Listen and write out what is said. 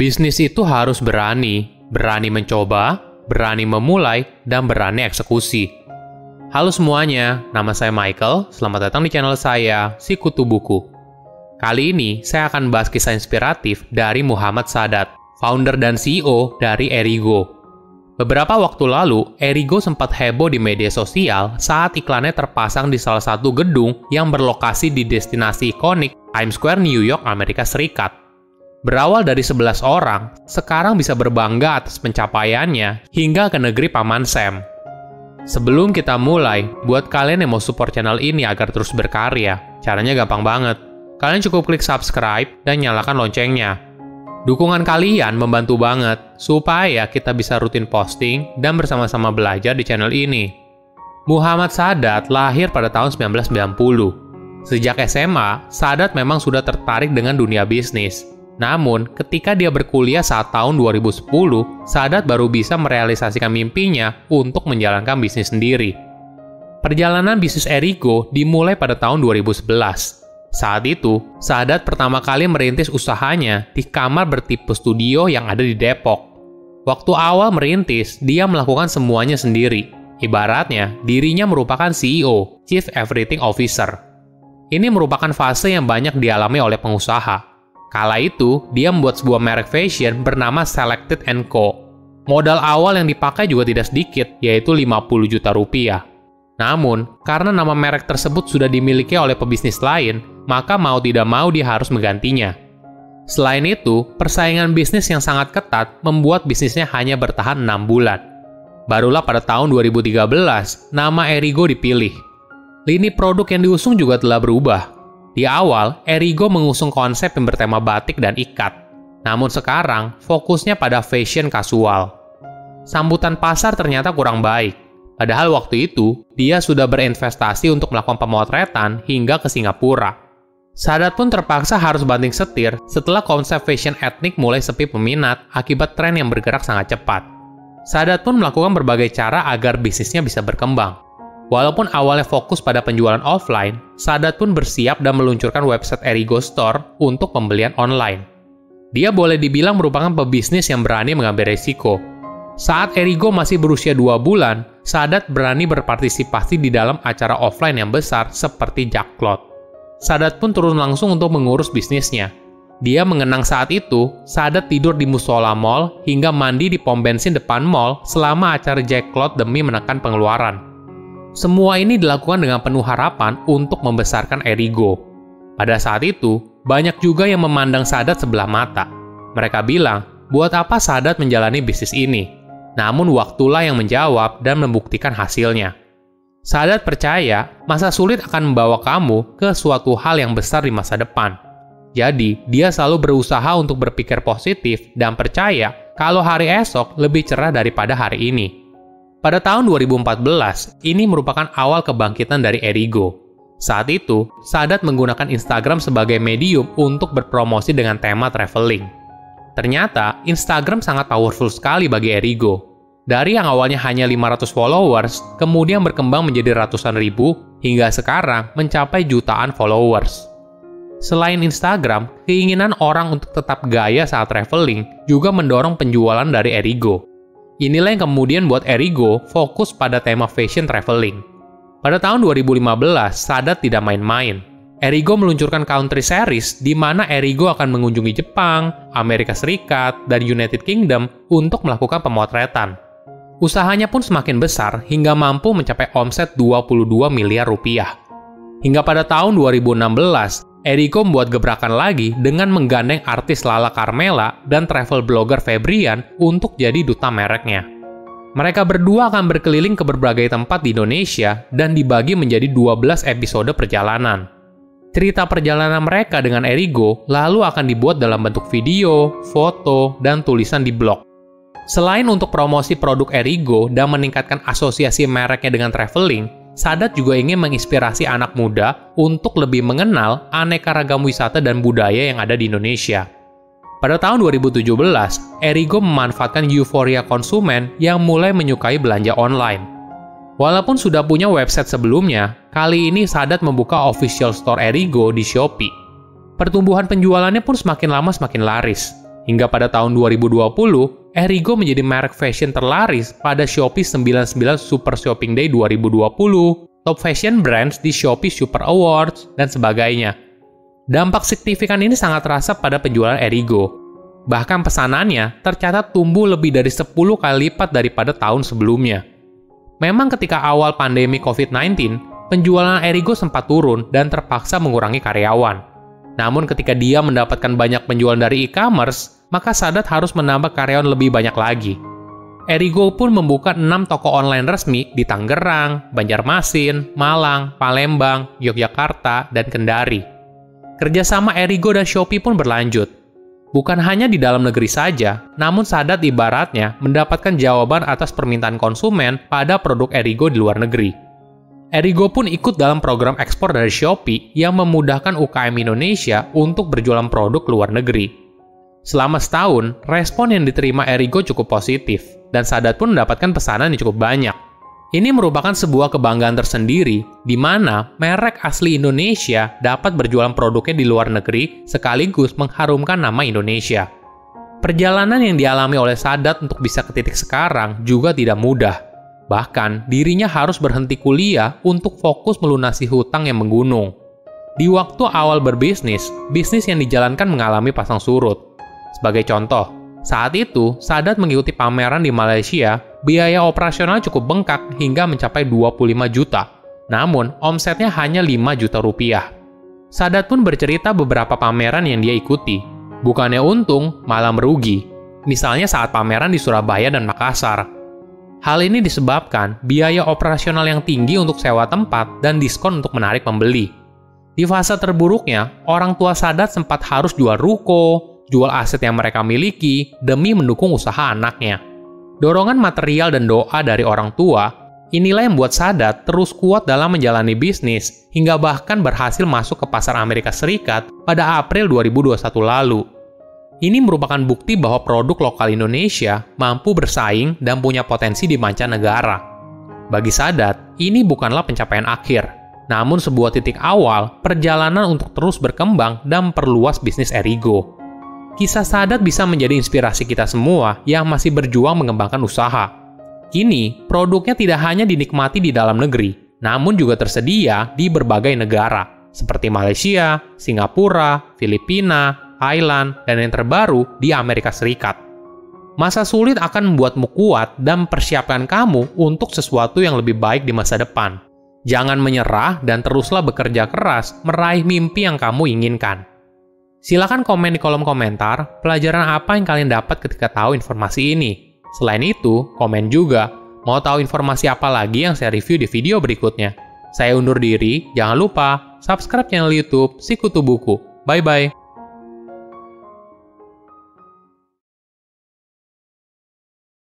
Bisnis itu harus berani mencoba, berani memulai, dan berani eksekusi. Halo semuanya, nama saya Michael, selamat datang di channel saya, Si Kutu Buku. Kali ini, saya akan bahas kisah inspiratif dari Muhammad Sadat, founder dan CEO dari Erigo. Beberapa waktu lalu, Erigo sempat heboh di media sosial saat iklannya terpasang di salah satu gedung yang berlokasi di destinasi ikonik Times Square, New York, Amerika Serikat. Berawal dari 11 orang, sekarang bisa berbangga atas pencapaiannya hingga ke negeri Paman Sam. Sebelum kita mulai, buat kalian yang mau support channel ini agar terus berkarya, caranya gampang banget. Kalian cukup klik subscribe dan nyalakan loncengnya. Dukungan kalian membantu banget supaya kita bisa rutin posting dan bersama-sama belajar di channel ini. Muhammad Sadat lahir pada tahun 1990. Sejak SMA, Sadat memang sudah tertarik dengan dunia bisnis. Namun, ketika dia berkuliah saat tahun 2010, Sadat baru bisa merealisasikan mimpinya untuk menjalankan bisnis sendiri. Perjalanan bisnis Erigo dimulai pada tahun 2011. Saat itu, Sadat pertama kali merintis usahanya di kamar bertipe studio yang ada di Depok. Waktu awal merintis, dia melakukan semuanya sendiri. Ibaratnya, dirinya merupakan CEO, Chief Everything Officer. Ini merupakan fase yang banyak dialami oleh pengusaha. Kala itu, dia membuat sebuah merek fashion bernama Selected & Co. Modal awal yang dipakai juga tidak sedikit, yaitu 50 juta rupiah. Namun, karena nama merek tersebut sudah dimiliki oleh pebisnis lain, maka mau tidak mau dia harus menggantinya. Selain itu, persaingan bisnis yang sangat ketat membuat bisnisnya hanya bertahan 6 bulan. Barulah pada tahun 2013, nama Erigo dipilih. Lini produk yang diusung juga telah berubah. Di awal, Erigo mengusung konsep yang bertema batik dan ikat. Namun sekarang, fokusnya pada fashion kasual. Sambutan pasar ternyata kurang baik. Padahal waktu itu, dia sudah berinvestasi untuk melakukan pemotretan hingga ke Singapura. Sadat pun terpaksa harus banting setir setelah konsep fashion etnik mulai sepi peminat akibat tren yang bergerak sangat cepat. Sadat pun melakukan berbagai cara agar bisnisnya bisa berkembang. Walaupun awalnya fokus pada penjualan offline, Sadat pun bersiap dan meluncurkan website Erigo Store untuk pembelian online. Dia boleh dibilang merupakan pebisnis yang berani mengambil resiko. Saat Erigo masih berusia 2 bulan, Sadat berani berpartisipasi di dalam acara offline yang besar seperti Jacklot. Sadat pun turun langsung untuk mengurus bisnisnya. Dia mengenang saat itu, Sadat tidur di musola mall hingga mandi di pom bensin depan mall selama acara Jacklot demi menekan pengeluaran. Semua ini dilakukan dengan penuh harapan untuk membesarkan Erigo. Pada saat itu, banyak juga yang memandang Sadat sebelah mata. Mereka bilang, buat apa Sadat menjalani bisnis ini? Namun waktulah yang menjawab dan membuktikan hasilnya. Sadat percaya, masa sulit akan membawa kamu ke suatu hal yang besar di masa depan. Jadi, dia selalu berusaha untuk berpikir positif dan percaya kalau hari esok lebih cerah daripada hari ini. Pada tahun 2014, ini merupakan awal kebangkitan dari Erigo. Saat itu, Sadat menggunakan Instagram sebagai medium untuk berpromosi dengan tema traveling. Ternyata, Instagram sangat powerful sekali bagi Erigo. Dari yang awalnya hanya 500 followers, kemudian berkembang menjadi ratusan ribu, hingga sekarang mencapai jutaan followers. Selain Instagram, keinginan orang untuk tetap gaya saat traveling juga mendorong penjualan dari Erigo. Inilah yang kemudian buat Erigo fokus pada tema fashion traveling. Pada tahun 2015, Sadat tidak main-main. Erigo meluncurkan Country Series di mana Erigo akan mengunjungi Jepang, Amerika Serikat, dan United Kingdom untuk melakukan pemotretan. Usahanya pun semakin besar hingga mampu mencapai omset 22 miliar rupiah. Hingga pada tahun 2016, Erigo membuat gebrakan lagi dengan menggandeng artis Lala Carmela dan travel blogger Febrian untuk jadi duta mereknya. Mereka berdua akan berkeliling ke berbagai tempat di Indonesia dan dibagi menjadi 12 episode perjalanan. Cerita perjalanan mereka dengan Erigo lalu akan dibuat dalam bentuk video, foto, dan tulisan di blog. Selain untuk promosi produk Erigo dan meningkatkan asosiasi mereknya dengan traveling, Sadat juga ingin menginspirasi anak muda untuk lebih mengenal aneka ragam wisata dan budaya yang ada di Indonesia. Pada tahun 2017, Erigo memanfaatkan euforia konsumen yang mulai menyukai belanja online. Walaupun sudah punya website sebelumnya, kali ini Sadat membuka official store Erigo di Shopee. Pertumbuhan penjualannya pun semakin lama semakin laris. Hingga pada tahun 2020, Erigo menjadi merek fashion terlaris pada Shopee 99 Super Shopping Day 2020, Top Fashion Brands di Shopee Super Awards, dan sebagainya. Dampak signifikan ini sangat terasa pada penjualan Erigo. Bahkan pesanannya tercatat tumbuh lebih dari 10 kali lipat daripada tahun sebelumnya. Memang ketika awal pandemi COVID-19, penjualan Erigo sempat turun dan terpaksa mengurangi karyawan. Namun ketika dia mendapatkan banyak penjualan dari e-commerce, maka Sadat harus menambah karyawan lebih banyak lagi. Erigo pun membuka 6 toko online resmi di Tangerang, Banjarmasin, Malang, Palembang, Yogyakarta, dan Kendari. Kerjasama Erigo dan Shopee pun berlanjut. Bukan hanya di dalam negeri saja, namun Sadat ibaratnya mendapatkan jawaban atas permintaan konsumen pada produk Erigo di luar negeri. Erigo pun ikut dalam program ekspor dari Shopee yang memudahkan UKM Indonesia untuk berjualan produk ke luar negeri. Selama setahun, respon yang diterima Erigo cukup positif, dan Sadat pun mendapatkan pesanan yang cukup banyak. Ini merupakan sebuah kebanggaan tersendiri, di mana merek asli Indonesia dapat berjualan produknya di luar negeri sekaligus mengharumkan nama Indonesia. Perjalanan yang dialami oleh Sadat untuk bisa ke titik sekarang juga tidak mudah. Bahkan, dirinya harus berhenti kuliah untuk fokus melunasi hutang yang menggunung. Di waktu awal berbisnis, bisnis yang dijalankan mengalami pasang surut. Sebagai contoh, saat itu Sadat mengikuti pameran di Malaysia, biaya operasional cukup bengkak hingga mencapai 25 juta. Namun, omsetnya hanya 5 juta rupiah. Sadat pun bercerita beberapa pameran yang dia ikuti. Bukannya untung, malah merugi. Misalnya saat pameran di Surabaya dan Makassar. Hal ini disebabkan biaya operasional yang tinggi untuk sewa tempat dan diskon untuk menarik pembeli. Di fase terburuknya, orang tua Sadat sempat harus jual ruko, jual aset yang mereka miliki demi mendukung usaha anaknya. Dorongan material dan doa dari orang tua, inilah yang membuat Sadat terus kuat dalam menjalani bisnis hingga bahkan berhasil masuk ke pasar Amerika Serikat pada April 2021 lalu. Ini merupakan bukti bahwa produk lokal Indonesia mampu bersaing dan punya potensi di mancanegara. Bagi Sadat, ini bukanlah pencapaian akhir, namun sebuah titik awal perjalanan untuk terus berkembang dan memperluas bisnis Erigo. Kisah Sadat bisa menjadi inspirasi kita semua yang masih berjuang mengembangkan usaha. Kini, produknya tidak hanya dinikmati di dalam negeri, namun juga tersedia di berbagai negara, seperti Malaysia, Singapura, Filipina, Thailand, dan yang terbaru di Amerika Serikat. Masa sulit akan membuatmu kuat dan mempersiapkan kamu untuk sesuatu yang lebih baik di masa depan. Jangan menyerah dan teruslah bekerja keras meraih mimpi yang kamu inginkan. Silakan komen di kolom komentar pelajaran apa yang kalian dapat ketika tahu informasi ini. Selain itu, komen juga mau tahu informasi apa lagi yang saya review di video berikutnya. Saya undur diri, jangan lupa subscribe channel YouTube Sikutu Buku. Bye-bye.